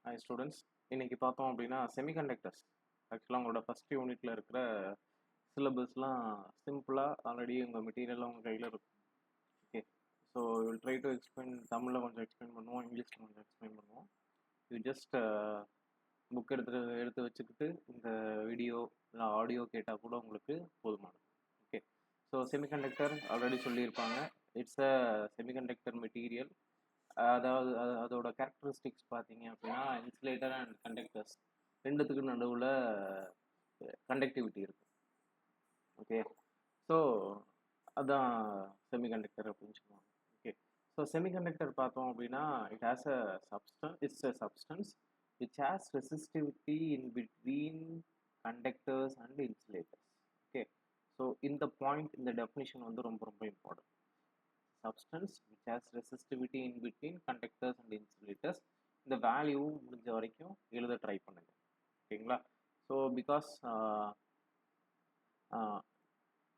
Hi students. இன்னைக்கு பார்த்தோம் அப்படின்னா செமிகண்டக்டர்ஸ். ஆக்சுவலாக உங்களோட ஃபஸ்ட் யூனிட்ல இருக்கிற சிலபஸ்லாம் சிம்பிளாக ஆல்ரெடி உங்கள் மெட்டீரியல்லாம் உங்கள் கையில் இருக்கும். Okay, so will try to explain. தமிழில் கொஞ்சம் எக்ஸ்பிளைன் பண்ணுவோம், இங்கிலீஷில் கொஞ்சம் எக்ஸ்பிளைன் பண்ணுவோம். யூ ஜஸ்ட் புக் எடுத்து வச்சுக்கிட்டு இந்த வீடியோ இல்லை ஆடியோ கேட்டால் கூட உங்களுக்கு போதுமானது. ஓகே, ஸோ செமிகண்டக்டர் ஆல்ரெடி சொல்லியிருப்பாங்க. It's a semiconductor material. அதாவது அதோட கேரக்டரிஸ்டிக்ஸ் பார்த்தீங்க அப்படின்னா இன்சுலேட்டர் அண்ட் கண்டக்டர்ஸ் ரெண்டுத்துக்கு நடுவில் கண்டக்டிவிட்டி இருக்கும். ஓகே, ஸோ அதான் செமிகண்டக்டர் அப்படின்னு சொல்லுவாங்க. ஓகே, ஸோ செமிகண்டக்டர் பார்த்தோம் அப்படின்னா it's a substance which has resistivity in between conductors and insulators. Okay, so இந்த பாயிண்ட், இந்த டெஃபினிஷன் வந்து ரொம்ப ரொம்ப important. Substance which has resistivity in between conductors and insulators. இந்த வேல்யூ முடிஞ்ச வரைக்கும் எழுத ட்ரை பண்ணுங்க. ஓகேங்களா? ஸோ பிகாஸ்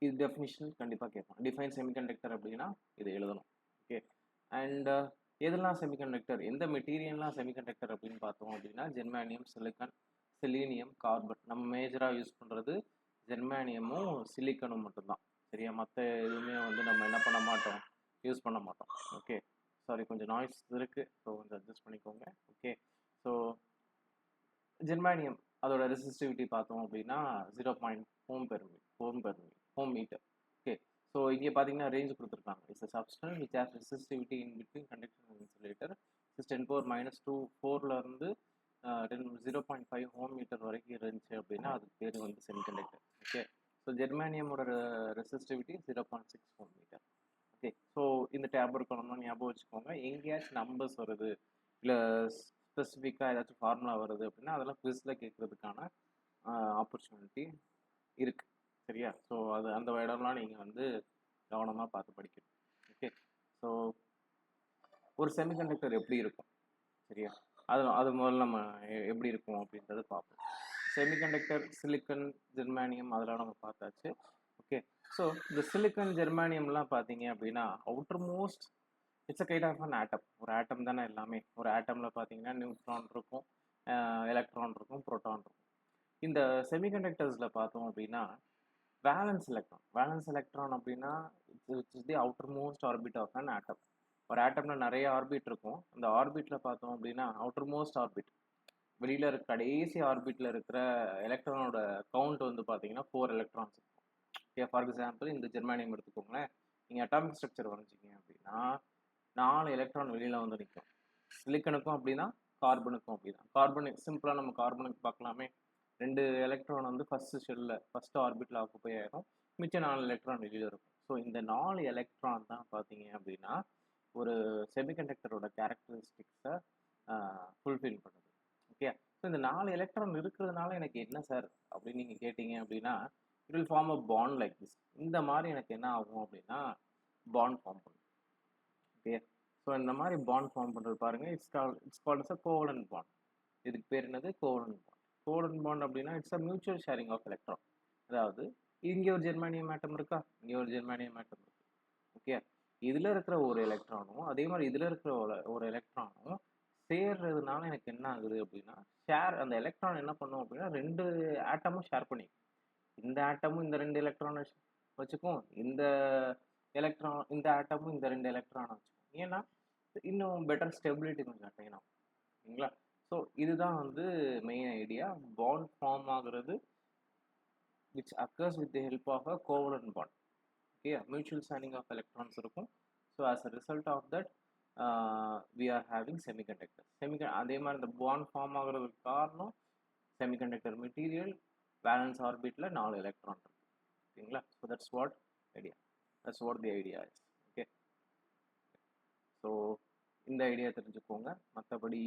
இது டெஃபினிஷன் கண்டிப்பாக கேட்பாங்க. டிஃபைன் செமிகண்டக்டர் அப்படின்னா இது எழுதணும். ஓகே, அண்ட் எதெல்லாம் செமிகண்டக்டர், எந்த மெட்டீரியல்லாம் செமிகண்டக்டர் அப்படின்னு பார்த்தோம் அப்படின்னா ஜெர்மானியம், சிலிக்கான், செலீனியம், கார்பன். நம்ம மேஜராக யூஸ் பண்ணுறது ஜெர்மானியமும் சிலிக்கனும் மட்டும்தான். சரியா? மற்ற எதுவுமே வந்து நம்ம என்ன பண்ண மாட்டோம், யூஸ் பண்ண மாட்டோம். ஓகே, சாரி, கொஞ்சம் நாய்ஸ் இருக்குது, ஸோ கொஞ்சம் அட்ஜஸ்ட் பண்ணிக்கோங்க. ஓகே, ஸோ ஜெர்மானியம் அதோட ரெசிஸ்டிவிட்டி பார்த்தோம் அப்படின்னா 0.4 மீட்டர். ஓகே, ஸோ இங்கே பார்த்தீங்கன்னா ரேஞ்ச் கொடுத்துருக்காங்க. It's a substance which has resistivity in between conductor and insulator. 10⁻²4 0.5 ohm metre வரைக்கும் இருந்துச்சு அப்படின்னா அதுக்கு பேர் வந்து செமிகண்டக்டர். ஓகே, ஸோ ஜெர்மானியமோட resistivity 0.6 ohm metre. Okay, so இந்த டேப் இருக்கணும்னா ஞாபகம் வச்சுக்கோங்க. எங்கேயாச்சும் நம்பர்ஸ் வருது இல்லை ஸ்பெசிஃபிக்காக ஏதாச்சும் ஃபார்முலா வருது அப்படின்னா அதெல்லாம் குவிஸில் கேட்குறதுக்கான ஆப்பர்ச்சுனிட்டி இருக்குது. சரியா? ஸோ அந்த இடம்லாம் நீங்கள் வந்து கவனமாக பார்த்து படிக்கணும். ஓகே, ஸோ ஒரு செமிகண்டக்டர் எப்படி இருக்கும், சரியா, அது முதல்ல நம்ம எப்படி இருக்கும் அப்படின்றத பார்ப்போம். செமிகண்டக்டர் சிலிக்கன், ஜெர்மானியம் அதெல்லாம் நம்ம பார்த்தாச்சு. ஓகே, ஸோ இந்த சிலிக்கன் ஜெர்மானியம்லாம் பார்த்தீங்க அப்படின்னா outermost it's a kind of an atom. ஒரு ஆட்டம் தானே எல்லாமே. ஒரு ஆட்டமில் பார்த்தீங்கன்னா நியூட்ரான் இருக்கும், எலக்ட்ரான் இருக்கும், புரோட்டான் இருக்கும். இந்த செமிகண்டக்டர்ஸில் பார்த்தோம் அப்படின்னா வேலன்ஸ் எலக்ட்ரான் அப்படின்னா it's the outermost orbit of an atom. ஒரு ஆட்டமில் நிறைய ஆர்பிட் இருக்கும். அந்த ஆர்பிட்டில் பார்த்தோம் அப்படின்னா அவுட்டர் மோஸ்ட் ஆர்பிட், வெளியில் இருக்க கடைசி ஆர்பிட்டில் இருக்கிற எலக்ட்ரானோட கவுண்ட் வந்து பார்த்தீங்கன்னா 4 எலக்ட்ரான்ஸ் இருக்கும். ஓகே, ஃபார் எக்ஸாம்பிள் இந்த ஜெர்மானியம் எடுத்துக்கோங்களேன். நீங்கள் அட்டாமிக் ஸ்ட்ரக்சர் வரைஞ்சிங்க அப்படின்னா 4 எலக்ட்ரான் வெளியில் வந்து நிற்கும். சிலிக்கனுக்கும் அப்படின்னா, கார்பனுக்கும் அப்படிதான். கார்பன் சிம்பிளாக நம்ம கார்பனுக்கு பார்க்கலாமே. 2 எலக்ட்ரான் வந்து ஃபர்ஸ்ட் ஆர்பிட்டில் ஆக்குப்பை ஆயிரும், மிச்சம் 4 எலக்ட்ரான் வெளியில் இருக்கும். ஸோ இந்த 4 எலக்ட்ரான் தான் பார்த்தீங்க அப்படின்னா ஒரு செமிகண்டக்டரோட கேரக்டரிஸ்டிக்ஸை ஃபுல்ஃபில் பண்ணுது. ஓகே, ஸோ இந்த 4 எலக்ட்ரான் இருக்கிறதுனால எனக்கு என்ன சார் அப்படின்னு நீங்கள் கேட்டீங்க அப்படின்னா it will form a bond like this. இந்த மாதிரி எனக்கு என்ன ஆகும் அப்படின்னா பாண்ட் ஃபார்ம் பண்ணும். ஓகே, ஸோ இந்த மாதிரி பாண்ட் ஃபார்ம் பண்ணுறது பாருங்கள். It's called a covalent bond. இதுக்கு பேர் என்னது? Covalent bond. கோவலன்ட் பாண்ட் அப்படின்னா it's a mutual sharing of electron. அதாவது இங்கே ஒரு ஜெர்மானியம் ஆட்டம் இருக்கா, இங்கே ஒரு ஜெர்மானியம் ஆட்டம் இருக்கு. ஓகே, இதில் இருக்கிற ஒரு எலக்ட்ரானும் அதே மாதிரி இதில் இருக்கிற ஒரு எலக்ட்ரானும் சேர்றதுனால எனக்கு என்ன ஆகுது அப்படின்னா அந்த எலக்ட்ரான் என்ன பண்ணும் அப்படின்னா 2 ஆட்டமும் ஷேர் பண்ணிக்கும். இந்த ஆட்டமும் இந்த 2 எலக்ட்ரானை வச்சுக்கும், இந்த ஆட்டமும் இந்த 2 எலக்ட்ரானை வச்சுக்கும். ஏன்னா இன்னும் பெட்டர் ஸ்டெபிலிட்டி கொஞ்சம் அட்டைன் ஆகும். சரிங்களா? ஸோ இதுதான் வந்து மெயின் ஐடியா. பாண்ட் ஃபார்ம் ஆகுறது which occurs with the help of a covalent bond. Okay, mutual signing of electrons இருக்கும். So as a result of that we are having semiconductor. அதே மாதிரி இந்த பாண்ட் ஃபார்ம் ஆகுறதுக்கு காரணம் semiconductor material, valence ஆர்பிட்ல 4 electron இருக்கு. ஓகேங்களா? So that's what the idea is. Okay, so இந்த idea தெரிஞ்சுக்கோங்க. மற்றபடி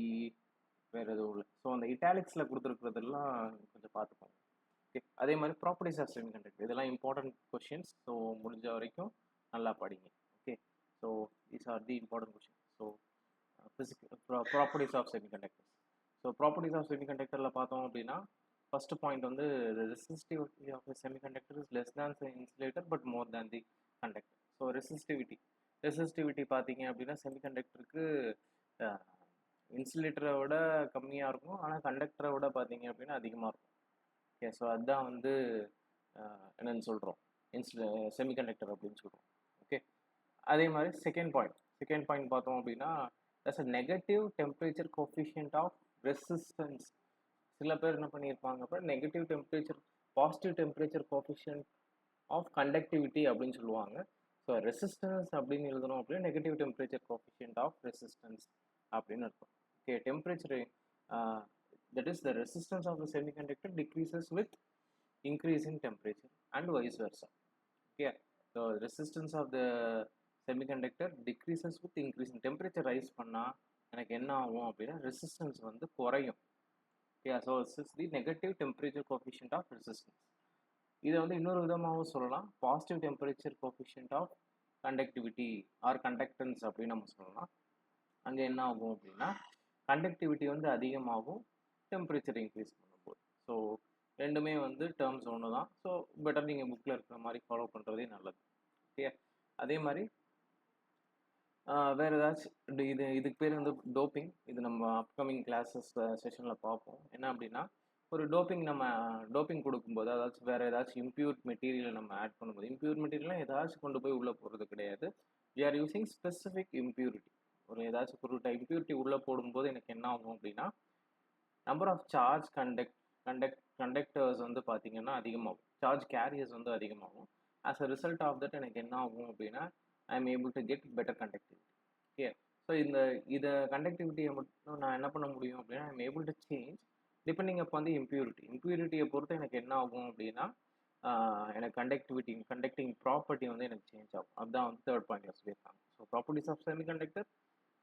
வேறு எதுவும் இல்லை. ஸோ அந்த இட்டாலிக்ஸில் கொடுத்துருக்கிறதெல்லாம் கொஞ்சம் பார்த்துக்கோங்க. ஓகே, அதே மாதிரி ப்ராப்பர்ட்டிஸ் ஆஃப் செமிகண்டக்டர், இதெல்லாம் இம்பார்ட்டன்ட் கொஷின்ஸ். ஸோ முடிஞ்ச வரைக்கும் நல்லா படிங்க. Okay, so these are the important questions. So properties of semiconductors. So properties of செமிகண்டக்டரில் பார்த்தோம் அப்படின்னா ஃபர்ஸ்ட் பாயிண்ட் வந்து resistivity of semiconductor is less than insulator but more than the conductor. So resistivity பார்த்தீங்க அப்படின்னா செமிகண்டக்டருக்கு இன்சுலேட்டரை விட கம்மியாக இருக்கும், ஆனால் கண்டக்டரை விட பார்த்தீங்க அப்படின்னா அதிகமாக இருக்கும். ஓகே, ஸோ அதுதான் வந்து என்னன்னு சொல்கிறோம், செமிகண்டக்டர் அப்படின்னு சொல்கிறோம். ஓகே, அதே மாதிரி செகண்ட் பாயிண்ட் பார்த்தோம் அப்படின்னா that's a negative temperature coefficient of resistance. சில பேர் என்ன பண்ணியிருப்பாங்க, அப்போ negative temperature positive temperature coefficient of conductivity அப்படின்னு சொல்லுவாங்க. ஸோ ரெசிஸ்டன்ஸ் அப்படின்னு எழுதணும் அப்படின்னா negative temperature coefficient of resistance அப்படின்னு இருக்கும். Okay, temperature that is the resistance of the semiconductor decreases with increase in temperature and vice versa. Okay, so resistance of the semiconductor decreases with increase in temperature. Rise பண்ணால் எனக்கு என்ன ஆகும் அப்படின்னா resistance வந்து குறையும். Okay, so this is the negative temperature coefficient of resistance. இதை வந்து இன்னொரு விதமாகவும் சொல்லலாம், positive temperature coefficient of conductivity or conductance அப்படின்னு நம்ம சொல்லலாம். அங்கே என்ன ஆகும் அப்படின்னா கண்டக்டிவிட்டி வந்து அதிகமாகும் டெம்பரேச்சர் இன்க்ரீஸ் பண்ணும்போது. ஸோ ரெண்டுமே வந்து டேர்ம்ஸ் ஒன்று தான். ஸோ பெட்டர் நீங்கள் புக்கில் இருக்கிற மாதிரி ஃபாலோ பண்ணுறதே நல்லது. ஓகே, அதே மாதிரி வேறு ஏதாச்சும் இதுக்கு பேர் வந்து டோப்பிங். இது நம்ம அப்கமிங் கிளாஸஸ் செஷனில் பார்ப்போம். என்ன அப்படின்னா ஒரு டோப்பிங் கொடுக்கும்போது அதாச்சும் வேறு ஏதாச்சும் இம்ப்யூர் மெட்டீரியலை நம்ம ஆட் பண்ணும்போது, இம்ப்யூர் மெட்டீரியல்லாம் ஏதாச்சும் கொண்டு போய் உள்ளே போகிறது கிடையாது. We are using specific impurity. ஒரு ஏதாச்சும் பொருள் இம்ப்யூரிட்டி உள்ளே போடும்போது எனக்கு என்ன ஆகும் அப்படின்னா நம்பர் ஆஃப் சார்ஜ் கண்டக்டர்ஸ் வந்து பார்த்தீங்கன்னா அதிகமாகும், சார்ஜ் கேரியர்ஸ் வந்து அதிகமாகும். As a result of that எனக்கு என்ன ஆகும் அப்படின்னா I am able to get better conductivity. Okay, so இதை கண்டக்டிவிட்டியை மட்டும் நான் என்ன பண்ண முடியும் அப்படின்னா I am able to change depending அப்போ வந்து இம்ப்யூரிட்டியை பொறுத்து எனக்கு என்ன ஆகும் அப்படின்னா எனக்கு கண்டக்டிங் ப்ராப்பர்ட்டி வந்து எனக்கு சேஞ்ச் ஆகும். அதுதான் வந்து தேர்ட் பாயிண்ட்ல சொல்லியிருக்காங்க. So properties of semiconductor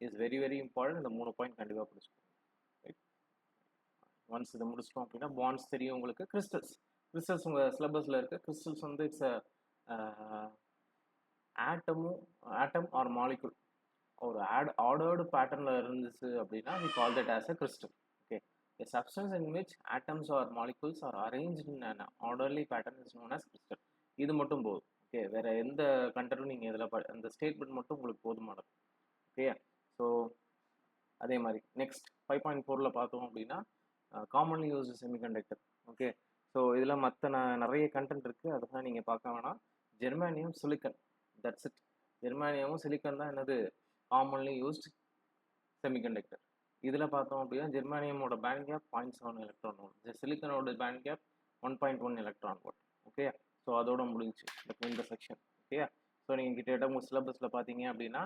is very very important. இந்த 3 பாயிண்ட் கண்டிப்பாக பிடிச்சிக்கோங்க. ஒன்ஸ் இதை முடிச்சிட்டோம் அப்படின்னா பாண்ட்ஸ் தெரியும் உங்களுக்கு. கிறிஸ்டல்ஸ் உங்கள் சிலபஸில் இருக்குது. கிறிஸ்டல்ஸ் வந்து இட்ஸ் ஆட்டம் ஆர் மாலிகுல் ஒரு ஆர்டர்டு பேட்டர்னில் இருந்துச்சு அப்படின்னா we call that as a crystal. Okay, a substance in which atoms or molecules are arranged in an orderly pattern is known as crystal. இது மட்டும் போதும். ஓகே, வேற எந்த கண்டென்ட்டும் நீங்கள் இதில் அந்த ஸ்டேட்மெண்ட் மட்டும் உங்களுக்கு போதுமானது. ஓகே, ஸோ அதே மாதிரி நெக்ஸ்ட் 5.4ல் பார்த்தோம் அப்படின்னா commonly used semiconductor. Okay, so இதில் மற்ற நிறைய கண்டென்ட் இருக்குது, அதெல்லாம் நீங்கள் பார்க்க வேணாம். Germanium, silicon, that's it. ஜெர்மானியமும் சிலிக்கன் தான் என்னது காமன்லி யூஸ்டு செமிகண்டக்டர். இதில் பார்த்தோம் அப்படின்னா ஜெர்மானியமோட பேண்ட் கேப் 0.7 எலக்ட்ரான் வோல்ட், சிலிக்கனோட band gap 1.1 electron volt. Okay, so அதோட முடிஞ்சு இந்த செக்ஷன். ஓகே, ஸோ நீங்கள் கிட்டத்தட்ட உங்கள் சிலபஸில் பார்த்தீங்க அப்படின்னா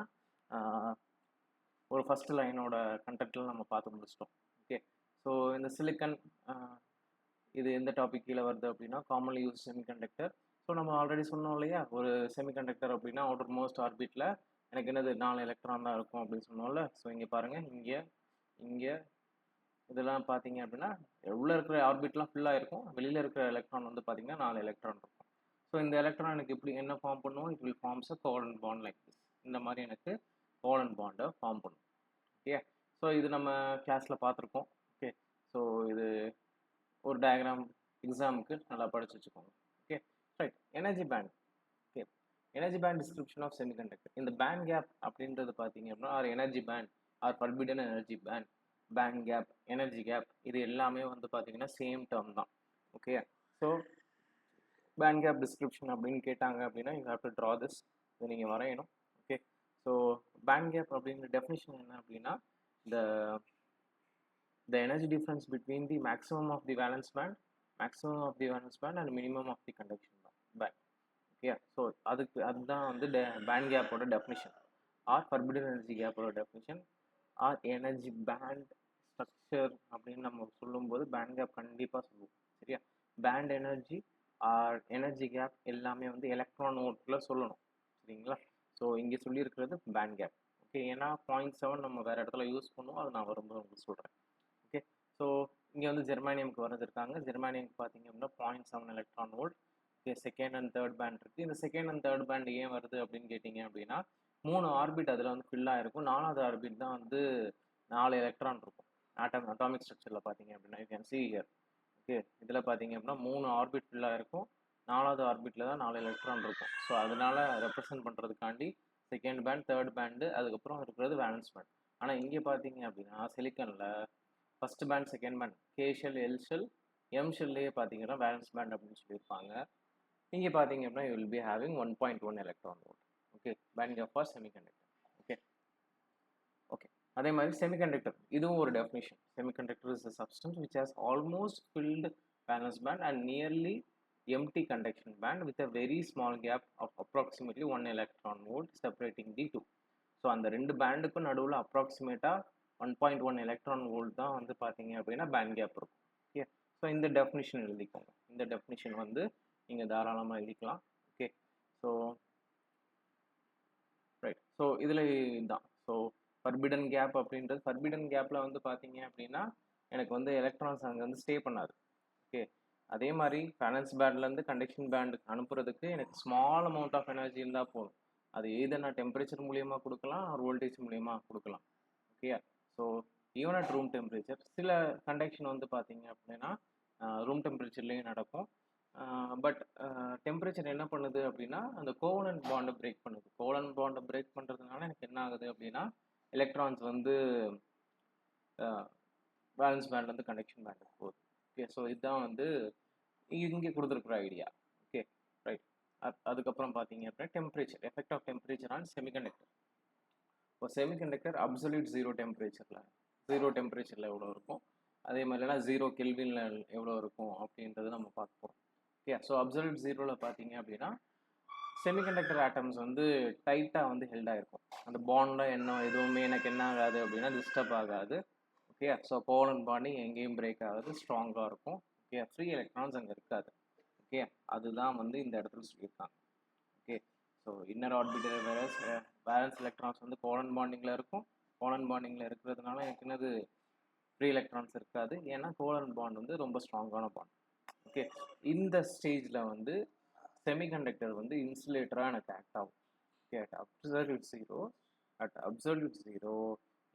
ஒரு ஃபர்ஸ்ட் லைனோட கண்டென்ட்லாம் நம்ம பார்த்து முடிச்சிட்டோம். ஓகே, ஸோ இந்த சிலிக்கன் இது எந்த டாபிக் கீழே வருது அப்படின்னா காமன்லி யூஸ் செமிகண்டக்டர். ஸோ நம்ம ஆல்ரெடி சொன்னோம் இல்லையா, ஒரு செமிகண்டக்டர் அப்படின்னா அவுட்டர் மோஸ்ட் ஆர்பிட்டில் எனக்கு என்னது 4 எலக்ட்ரான் தான் இருக்கும் அப்படின்னு சொன்னோம்ல. ஸோ இங்கே பாருங்கள், இங்கே இதெல்லாம் பார்த்தீங்க அப்படின்னா உள்ளே இருக்கிற ஆர்பிட்லாம் ஃபுல்லாக இருக்கும், வெளியில் இருக்கிற எலக்ட்ரான் வந்து பார்த்தீங்கன்னா 4 எலக்ட்ரான் இருக்கும். ஸோ இந்த எலக்ட்ரான் எனக்கு இப்படி என்ன ஃபார்ம் பண்ணுவோம், it will forms a covalent bond like this. இந்த மாதிரி எனக்கு கோவலன்ட் பாண்டை ஃபார்ம் பண்ணும். ஓகே, ஸோ இது நம்ம கிளாஸில் பார்த்துருக்கோம். ஓகே, ஸோ இது ஒரு டயக்ராம் எக்ஸாமுக்கு நல்லா படிச்சு வச்சுக்கோங்க. Okay, right. Energy band. Okay, energy band description of semiconductor. இந்த பேண்ட் கேப் அப்படின்றது பார்த்தீங்க அப்படின்னா or energy band or forbidden energy band, band gap, energy gap, இது எல்லாமே வந்து பார்த்தீங்கன்னா சேம் டேர்ம் தான். Okay, so band gap description அப்படின்னு கேட்டாங்க அப்படின்னா you have to draw this, இதை நீங்கள் வரையணும். ஓகே, ஸோ பேண்ட் கேப் அப்படிங்கிற டெஃபினிஷன் என்ன அப்படின்னா the energy difference between the maximum of the valence band and minimum of the conduction band. Okay, so அதுதான் வந்து பேண்ட் கேப்போட டெஃபினிஷன் ஆர் ஃபர்பிடன் எனர்ஜி கேப்போட definition or energy band structure அப்படின்னு நம்ம சொல்லும்போது பேண்ட் கேப் கண்டிப்பாக சொல்லுவோம். சரியா, band energy or energy gap எல்லாமே வந்து எலக்ட்ரான் வோல்ட்டில் சொல்லணும். சரிங்களா, ஸோ இங்கே சொல்லியிருக்கிறது பேண்ட் கேப். ஓகே, ஏன்னா 0.7 நம்ம வேறு இடத்துல யூஸ் பண்ணுவோம், அது நான் வரும்போது உங்களுக்கு சொல்கிறேன். ஓகே, ஸோ இங்கே வந்து ஜெர்மானியமுக்கு வரைஞ்சிருக்காங்க. ஜெர்மானியமுக்கு பார்த்தீங்க அப்படின்னா 0.7 electron volt. Okay, second and third band இருக்குது. இந்த செகண்ட் அண்ட் தேர்ட் பேண்ட் ஏன் வருது அப்படின்னு கேட்டிங்க அப்படின்னா 3 ஆர்பிட் அதில் வந்து ஃபில்லாக இருக்கும். 4வது ஆர்பிட் தான் வந்து 4 எலக்ட்ரான் இருக்கும். அட்டாமிக் ஸ்ட்ரக்சரில் பார்த்தீங்க அப்படின்னா you can see here. Okay, இதில் பார்த்தீங்க அப்படின்னா 3 ஆர்பிட் ஃபில்லாக இருக்கும், 4வது ஆர்பிட்டில் தான் 4 எலக்ட்ரான் இருக்கும். ஸோ அதனால் ரெப்ரசன்ட் பண்ணுறதுக்காண்டி செகண்ட் பேண்ட், தேர்ட் பேண்டு, அதுக்கப்புறம் இருக்கிறது வேலன்ஸ் பேண்ட். ஆனால் இங்கே பார்த்தீங்க அப்படின்னா சிலிக்கனில் first band second band K shell L shell M ஷெல்லையே பார்த்தீங்கன்னா வேலன்ஸ் பேண்ட் அப்படின்னு சொல்லியிருப்பாங்க. இங்கே பார்த்தீங்க அப்படின்னா you will be having 1.1 electron volt. Okay, band gap for semiconductor. Okay okay அதே மாதிரி செமிகண்டக்டர் இதுவும் ஒரு definition. Semiconductor is a substance which has almost filled valence band and nearly empty conduction band with a very small gap of approximately 1 electron volt separating the two. So அந்த ரெண்டு பேண்டுக்கும் நடுவில் அப்ராக்சிமேட்டாக 1.1 electron volt தான் வந்து பார்த்தீங்க அப்படின்னா band gap இருக்கும். Okay, so இந்த டெஃபினிஷன் எழுதிக்கோங்க. இந்த டெஃபினிஷன் வந்து நீங்கள் தாராளமாக எழுதிக்கலாம். Okay, so right. ஸோ இதில் இதுதான். ஸோ ஃபர்பிடன் கேப் அப்படின்றது, ஃபர்பிடன் கேப்பில் வந்து பார்த்தீங்க அப்படின்னா எனக்கு வந்து எலக்ட்ரான்ஸ் அங்கே வந்து ஸ்டே பண்ணாது. ஓகே, அதே மாதிரி வேலன்ஸ் பேண்ட்லேருந்து கண்டக்ஷன் பேண்டுக்கு அனுப்புறதுக்கு எனக்கு ஸ்மால் அமௌண்ட் ஆஃப் எனர்ஜி இருந்தால் போதும். அது எய்தர் நான் டெம்பரேச்சர் மூலியமாக கொடுக்கலாம், ஒரு வோல்டேஜ் மூலியமாக கொடுக்கலாம். Okay, so even at room temperature சில கண்டக்ஷன் வந்து பார்த்தீங்க அப்படின்னா ரூம் டெம்பரேச்சர்லேயும் நடக்கும். பட் டெம்பரேச்சர் என்ன பண்ணுது அப்படின்னா அந்த கோவலன்ட் பாண்டை பிரேக் பண்ணுது. கோவலன்ட் பாண்டை பிரேக் பண்ணுறதுனால எனக்கு என்ன ஆகுது அப்படின்னா எலக்ட்ரான்ஸ் வந்து வேலன்ஸ் பேண்ட்லேருந்து கண்டக்ஷன் பேண்டுக்கு போகுது. ஓகே, ஸோ இதுதான் வந்து இங்கே கொடுத்துருக்குற ஐடியா. Okay right. அதுக்கப்புறம் பார்த்தீங்க அப்படின்னா temperature, effect of temperature on semiconductor. இப்போ செமிகண்டக்டர் அப்சல்யூட் ஜீரோ டெம்பரேச்சரில் எவ்வளோ இருக்கும், அதே மாதிரிலாம் 0 கெல்வினில் எவ்வளோ இருக்கும் அப்படின்றது நம்ம பார்க்க போகிறோம். ஓகே, ஸோ அப்சல்யூட் ஜீரோவில் பார்த்தீங்க அப்படின்னா செமிகண்டக்டர் ஆட்டம்ஸ் வந்து டைட்டாக வந்து ஹெல்ட் ஆகிருக்கும். அந்த பாண்டில் என்ன எதுவுமே எனக்கு என்ன ஆகாது அப்படின்னா டிஸ்டர்ப் ஆகாது. ஓகே, ஸோ கோவலன்ட் பாண்டிங் எங்கேயும் பிரேக் ஆகாது, ஸ்ட்ராங்காக இருக்கும். ஓகே, ஃப்ரீ எலக்ட்ரான்ஸ் அங்கே இருக்காது. ஓகே, அதுதான் வந்து இந்த இடத்துல சொல்லியிருக்காங்க. Okay, so inner orbital valence electrons வந்து கோவலன்ட் பாண்டிங்கில் இருக்கும். கோவலன்ட் பாண்டிங்கில் இருக்கிறதுனால எனக்கு என்னது ஃப்ரீ எலக்ட்ரான்ஸ் இருக்காது, ஏன்னா கோவலன்ட் பாண்ட் வந்து ரொம்ப ஸ்ட்ராங்கான பாண்ட். ஓகே, இந்த ஸ்டேஜில் வந்து செமிகண்டக்டர் வந்து இன்சுலேட்டராக எனக்கு ஆக்ட் ஆகும். ஓகே, அட் அப்சல்யூட் ஜீரோ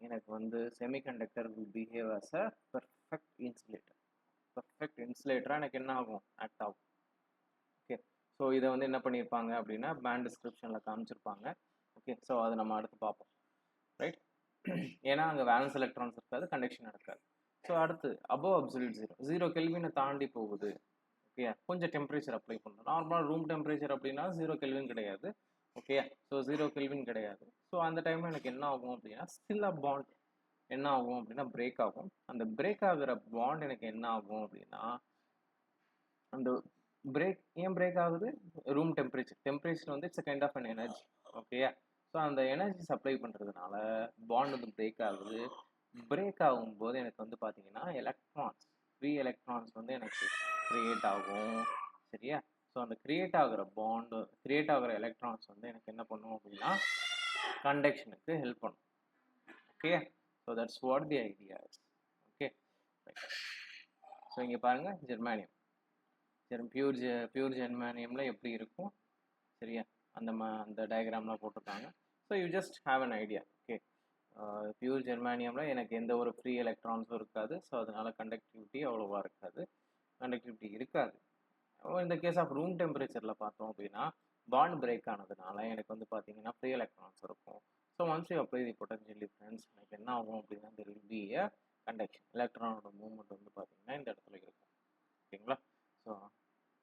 எனக்கு வந்து semiconductor will behave as a perfect இன்சுலேட்டராக எனக்கு என்ன ஆகும், ஆக்ட் ஆகும். ஓகே, ஸோ இதை வந்து என்ன பண்ணியிருப்பாங்க அப்படின்னா பேண்ட் டிஸ்கிரிப்ஷனில் காமிச்சிருப்பாங்க. ஓகே, ஸோ அதை நம்ம அடுத்து பார்ப்போம். ரைட், ஏன்னா அங்கே வேலன்ஸ் எலக்ட்ரான்ஸ் இருக்காது, கண்டக்ஷன் நடக்காது. ஸோ அடுத்து அபவ் அப்சல்யூட் ஜீரோ கெல்வினை தாண்டி போகுது. ஓகே, கொஞ்சம் டெம்பரேச்சர் அப்ளை பண்ணணும். நார்மலாக ரூம் டெம்பரேச்சர் அப்படின்னா 0 கெல்வின் கிடையாது. ஓகே, ஸோ 0 கெல்வின் கிடையாது. ஸோ அந்த டைமில் எனக்கு என்ன ஆகும் அப்படின்னா ஸ்டில் பாண்ட் என்ன ஆகும் அப்படின்னா பிரேக் ஆகும். அந்த பிரேக் ஆகிற பாண்ட் எனக்கு என்ன ஆகும் அப்படின்னா அந்த ஏன் பிரேக் ஆகுது, ரூம் டெம்பரேச்சர் வந்து it's kind of an energy. ஓகேயா, ஸோ அந்த எனர்ஜி சப்ளை பண்ணுறதுனால பாண்ட் வந்து பிரேக் ஆகுது. பிரேக் ஆகும்போது எனக்கு வந்து பார்த்தீங்கன்னா ஃப்ரீ எலக்ட்ரான்ஸ் வந்து எனக்கு கிரியேட் ஆகும். சரியா, ஸோ அந்த கிரியேட் ஆகிற எலக்ட்ரான்ஸ் வந்து எனக்கு என்ன பண்ணும் அப்படின்னா கண்டக்ஷனுக்கு ஹெல்ப் பண்ணும். Okay, so that's what the idea is. Okay, so இங்கே பாருங்கள் ஜெர்மானியம் பியூர் ஜெர்மானியமில் எப்படி இருக்கும். சரியா, அந்த டயக்ராம்லாம் போட்டிருக்காங்க. So you just have an idea. Okay, pure ஜெர்மானியமில் எனக்கு எந்த ஒரு ஃப்ரீ எலக்ட்ரான்ஸும் இருக்காது. ஸோ அதனால கண்டக்டிவிட்டி அவ்வளோவா இருக்காது. இந்த கேஸ் ஆஃப் ரூம் டெம்பரேச்சரில் பார்த்தோம் அப்படின்னா பாண்ட் பிரேக் ஆனதுனால எனக்கு வந்து பார்த்தீங்கன்னா ஃப்ரீ எலக்ட்ரான்ஸ் இருக்கும். So once you apply the potential difference எனக்கு என்ன ஆகும் அப்படின்னா there will be a conduction. எலக்ட்ரானோட மூவ்மெண்ட் வந்து பார்த்தீங்கன்னா இந்த இடத்துல இருக்கும். ஓகேங்களா, so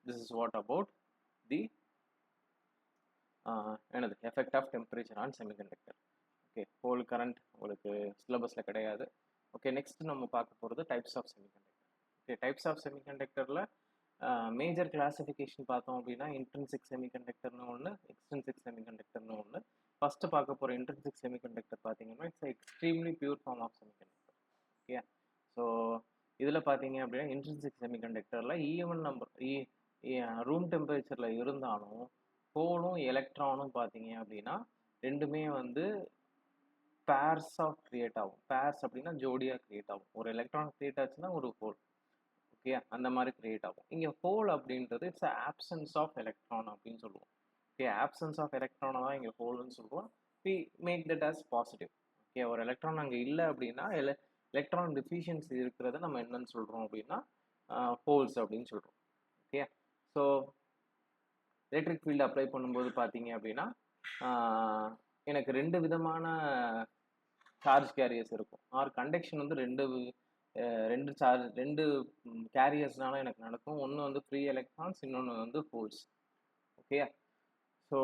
this is what about the என்னது effect of temperature on semiconductor. Okay, hole current உங்களுக்கு சிலபஸில் கிடையாது. ஓகே, நெக்ஸ்ட் நம்ம பார்க்க போகிறது types of semiconductor. Okay, types of செமிகண்டக்டரில் மேஜர் கிளாசிஃபிகேஷன் பார்த்தோம் அப்படின்னா இன்ட்ரின்சிக் செமிகண்டக்டர்னு ஒன்று, எக்ஸ்ட்ரின்சிக் செமிகண்டக்டர்னு ஒன்று. ஃபஸ்ட்டு பார்க்க போகிற இன்ட்ரின்சிக் செமிகண்டக்டர் பார்த்தீங்கன்னா it's extremely pure form of semiconductor. Okay, so இதில் பார்த்தீங்க அப்படின்னா இன்ட்ரின்சிக் செமிகண்டக்டரில் ஈவன் நம்பர் ரூம் டெம்பரேச்சரில் இருந்தாலும் ஹோலும் எலக்ட்ரானும் பார்த்தீங்க அப்படின்னா ரெண்டுமே வந்து பேர்ஸ் ஆஃப் கிரியேட் ஆகும். பேர்ஸ் அப்படின்னா ஜோடியாக கிரியேட் ஆகும். ஒரு எலக்ட்ரான் கிரியேட் ஆச்சுன்னா ஒரு ஹோல். ஓகே, அந்த மாதிரி கிரியேட் ஆகும். இங்கே ஹோல் அப்படின்றது இட்ஸ் ஆப்சன்ஸ் ஆஃப் எலக்ட்ரான் அப்படின்னு சொல்லுவோம். ஓகே, ஆப்சன்ஸ் ஆஃப் எலக்ட்ரானை தான் இங்கே ஹோல்னு சொல்லுவோம். We make that as positive. Okay, ஒரு எலக்ட்ரான் அங்கே இல்லை அப்படின்னா எலக்ட்ரான் டிஃபிஷியன்சி இருக்கிறத நம்ம என்னன்னு சொல்கிறோம் அப்படின்னா ஹோல்ஸ் அப்படின்னு சொல்கிறோம். Okay, so electric field apply பண்ணும்போது பார்த்தீங்க அப்படின்னா எனக்கு ரெண்டு விதமான சார்ஜ் கேரியர்ஸ் இருக்கும். ஆர் கண்டக்ஷன் வந்து ரெண்டு கேரியர்ஸ்னால எனக்கு நடக்கும். ஒன்று வந்து ஃப்ரீ எலக்ட்ரான்ஸ், இன்னொன்று வந்து holes. Okay. So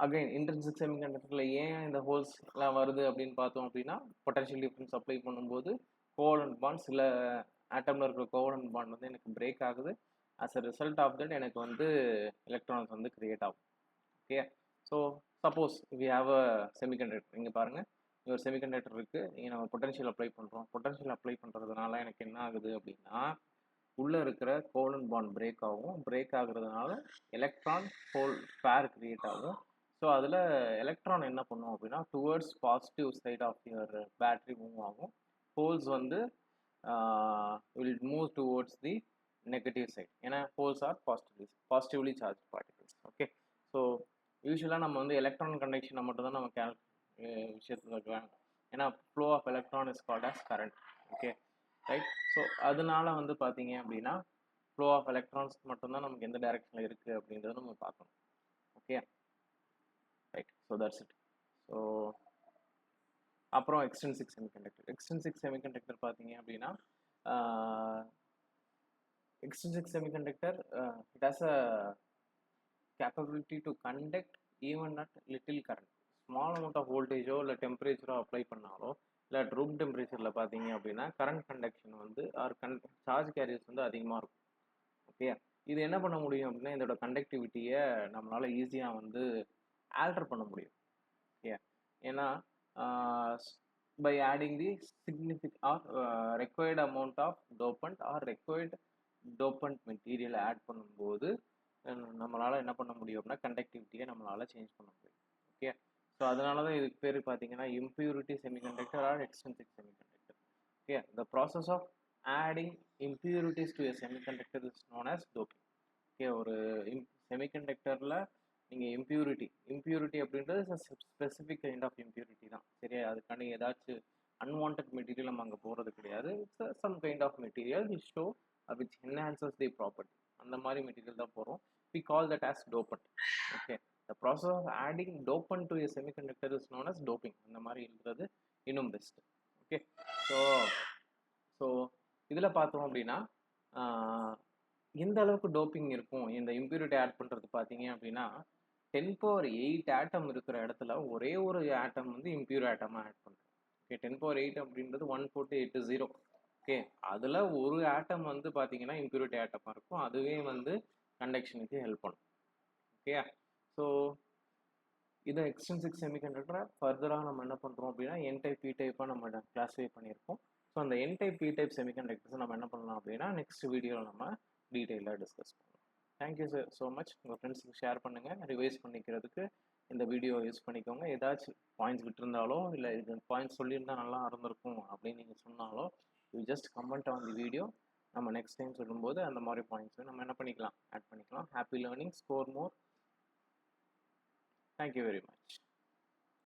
again intrinsic செமிகண்டக்டரில் ஏன் இந்த ஹோல்ஸ்லாம் வருது அப்படின்னு பார்த்தோம் அப்படின்னா, பொட்டன்ஷியல் டிஃபரன்ஸ் அப்ளை பண்ணும்போது கோவலன்ட் பாண்ட், சில ஆட்டமில் இருக்கிற கோவலன்ட் பாண்ட் வந்து எனக்கு பிரேக் ஆகுது. As a result of that எனக்கு வந்து எலக்ட்ரான்ஸ் வந்து கிரியேட் ஆகும். Okay. So suppose we have a semiconductor, இங்கே பாருங்கள், ஒரு செமிகண்டக்டர் இருக்குது, இங்கே நம்ம பொட்டன்ஷியல் அப்ளை பண்ணுறோம். பொட்டன்ஷியல் அப்ளை பண்ணுறதுனால எனக்கு என்ன ஆகுது அப்படின்னா, உள்ளே இருக்கிற கோவலன்ட் பாண்ட் பிரேக் ஆகும். பிரேக் ஆகுறதுனால எலக்ட்ரான் ஹோல் பேர் கிரியேட் ஆகும். ஸோ அதில் எலக்ட்ரான் என்ன பண்ணும் அப்படின்னா, towards positive side of your battery move ஆகும். ஹோல்ஸ் வந்து will move towards the negative side. ஏன்னா holes are positively charge particles. ஓகே. ஸோ யூஸ்வலாக நம்ம வந்து எலக்ட்ரான் கண்டக்ஷனை மட்டும் தான் நம்ம விஷயத்தில் இருக்காங்க. ஏன்னா flow of electron is called as current. Okay right. So அதனால வந்து பார்த்தீங்க அப்படின்னா ஃப்ளோ ஆஃப் எலக்ட்ரான்ஸ் மட்டும்தான் நமக்கு எந்த டைரக்ஷனில் இருக்குது அப்படின்றத நம்ம பார்க்கணும். Okay right. So that's it. So அப்புறம் எக்ஸ்ட்ரின்சிக் செமிகண்டக்டர் பார்த்தீங்க அப்படின்னா, extrinsic semiconductor it has a capability to conduct even at little current. small amount of voltage இல்லை டெம்பரேச்சரோ அப்ளை பண்ணாலோ இல்லை ரூம் டெம்பரேச்சரில் பார்த்தீங்க அப்படின்னா கரண்ட் கண்டக்ஷன் வந்து சார்ஜ் கேரியர்ஸ் வந்து அதிகமாக இருக்கும். ஓகே. இது என்ன பண்ண முடியும் அப்படின்னா, இதோட கண்டக்டிவிட்டியை நம்மளால் ஈஸியாக வந்து ஆல்டர் பண்ண முடியும். ஓகே. ஏன்னா by adding the significant or required amount of dopant or required dopant material add பண்ணும்போது நம்மளால் என்ன பண்ண முடியும் அப்படின்னா கண்டக்டிவிட்டியை நம்மளால் சேஞ்ச் பண்ண முடியும். ஓகே. ஸோ அதனால தான் இதுக்கு பேர் பார்த்தீங்கன்னா impurity semiconductor or extrinsic semiconductor. Okay. The process of adding impurities to a semiconductor is known as doping. Okay. ஒரு செமிகண்டக்டரில் நீங்கள் இம்பியூரிட்டி அப்படின்றது ஸ்பெசிஃபிக் கைண்ட் ஆஃப் இம்பியூரிட்டி தான். சரியா? அதுக்காண்டி ஏதாச்சும் அன்வான்ட் மெட்டீரியல் நம்ம அங்கே போகிறது கிடையாது. It's some kind of material we show which enhances the property. அந்த மாதிரி மெட்டீரியல் தான் போகிறோம். we call that as dopant. okay. the process of adding dopant to a semiconductor is known as doping. அந்த மாதிரி இருக்கிறது இன்னும் பெஸ்ட். ஓகே. ஸோ இதில் பார்த்தோம் அப்படின்னா எந்த அளவுக்கு டோப்பிங் இருக்கும் இந்த இம்பியூரிட்டி ஆட் பண்ணுறது பார்த்தீங்க அப்படின்னா 10⁸ ஆட்டம் இருக்கிற இடத்துல ஒரே ஒரு ஆட்டம் வந்து இம்பியூர் ஆட்டமாக ஆட் பண்ணுறோம். ஓகே. 10⁸ அப்படின்றது 148 ஓகே. அதில் ஒரு ஆட்டம் வந்து பார்த்தீங்கன்னா இம்பியூரிட்டி ஆட்டமாக இருக்கும். அதுவே வந்து கண்டக்ஷனுக்கு ஹெல்ப் பண்ணும். ஓகே. ஸோ இதை எக்ஸ்ட்ரின்சிக் செமிகண்டக்டரை ஃபர்தராக நம்ம என்ன பண்ணுறோம் அப்படின்னா என் டைப் பி டைப்பாக நம்ம கிளாஸிஃபை பண்ணியிருக்கோம். ஸோ அந்த என் டைப் பி டைப் செமிகண்டக்டர்ஸை நம்ம என்ன பண்ணலாம் அப்படின்னா நெக்ஸ்ட் வீடியோவில் நம்ம டீட்டெயிலாக டிஸ்கஸ் பண்ணலாம். Thank you so much. உங்கள் ஃப்ரெண்ட்ஸுக்கு ஷேர் பண்ணுங்கள். ரிவைஸ் பண்ணிக்கிறதுக்கு இந்த வீடியோ யூஸ் பண்ணிக்கோங்க. ஏதாச்சும் பாயிண்ட்ஸ் விட்டுருந்தாலோ இல்லை இது பாயிண்ட்ஸ் சொல்லியிருந்தால் நல்லா இருந்திருக்கும் அப்படின்னு நீங்கள் சொன்னாலோ you just comment on the video. நம்ம நெக்ஸ்ட் டைம் சொல்லும்போது அந்த மாதிரி பாயிண்ட்ஸை நம்ம என்ன பண்ணிக்கலாம், ஆட் பண்ணிக்கலாம். Happy learning, score more. Thank you very much.